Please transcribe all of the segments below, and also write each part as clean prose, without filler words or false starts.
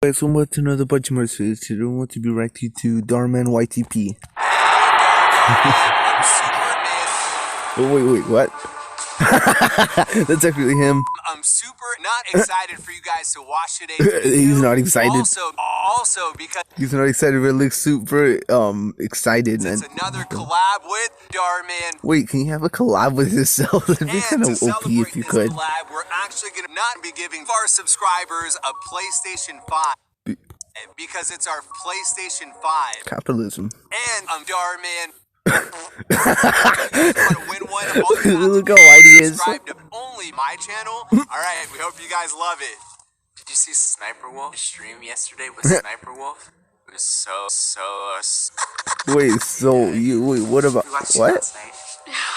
Guys, welcome to another Budgie Marx video. Today I want to be reacting to Darmann YTP. Oh wait, what? That's actually him. I'm super not excited for you guys to watch today's video. He's not excited. Also because he's not excited, but looks super excited. It's another collab with Darmann. Wait, can you have a collab with yourself? It'd be kind of OP if you could. Collab, we're actually gonna not be giving our subscribers a PlayStation 5 because it's our PlayStation 5. Capitalism. And I'm Darmann. Look how white he is. Subscribe to only my channel. Alright, we hope you guys love it. Did you see Sniper Wolf stream yesterday with Sniper Wolf? It was so Wait, so what about what?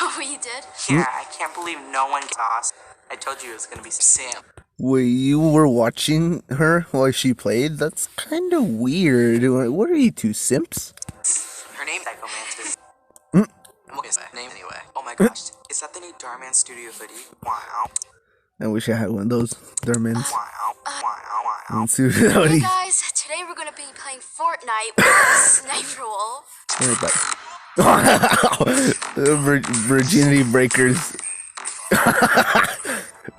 Oh, you did? Yeah, I can't believe no one saw. I told you it was gonna be Sam. Wait, you were watching her while she played? That's kind of weird. What are you two, simps? Her name's Psychomantis. What is that name anyway? Oh my gosh, is that the new Darmann Studio hoodie? Wow. I wish I had one of those Darmanns. Wow. Hey guys, today we're gonna be playing Fortnite with Sniper Wolf. Virginity breakers.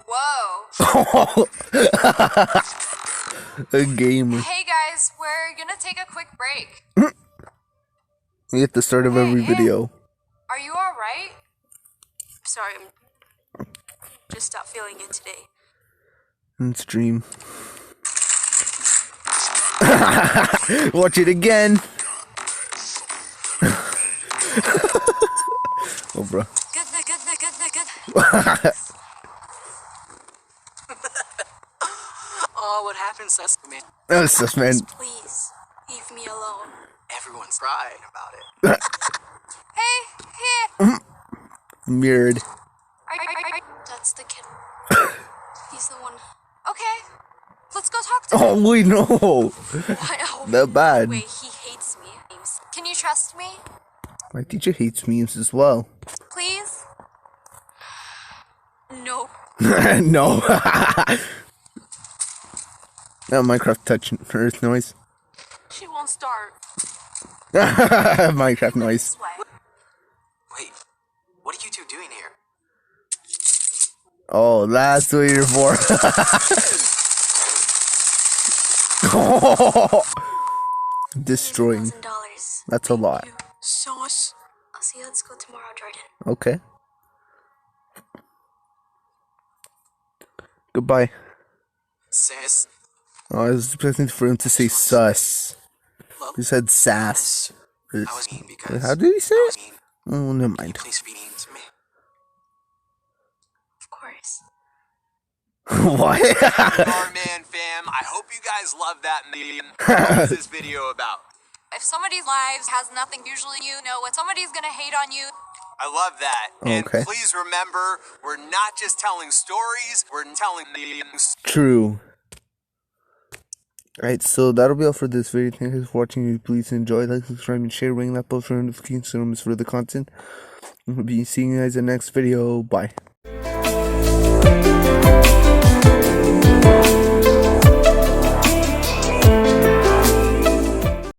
Whoa. A gamer. Hey guys, we're gonna take a quick break. We at the start of every video. Are you alright? Sorry, I'm just not feeling it today. And stream. Watch it again. Oh, bro. Good. Oh, what happened, sus man? Oh, sus man. Please, leave me alone. Everyone's crying about it. Hey. Mirrored. That's the kid. He's the one. Okay, let's go talk to him. Oh, wait, no. What? That bad. Wait, he hates me. Can you trust me? My teacher hates memes as well. Please? No. No. That Minecraft touch earth noise. She won't start. Minecraft noise. Wait, what are you two doing here? Oh, that's what you're for. Destroying. $1,000. That's a lot. Sauce. I'll see you at school tomorrow, Jordan. Okay. Goodbye. Sis. Oh, I was expecting for him to say sus. He said sass. I was mean because How did he say it? mean. Oh, never mind. Please be mean to me. Of course. What? Darmann fam, I hope you guys love that meme. What is this video about? If somebody's lives has nothing, usually you know when somebody's gonna hate on you. I love that. And Okay. please remember, we're not just telling stories, we're telling memes. True. Alright, so that'll be all for this video. Thank you for watching. Please enjoy, like, subscribe, and share. Ring that bell for notifications for the content. We'll be seeing you guys in the next video. Bye.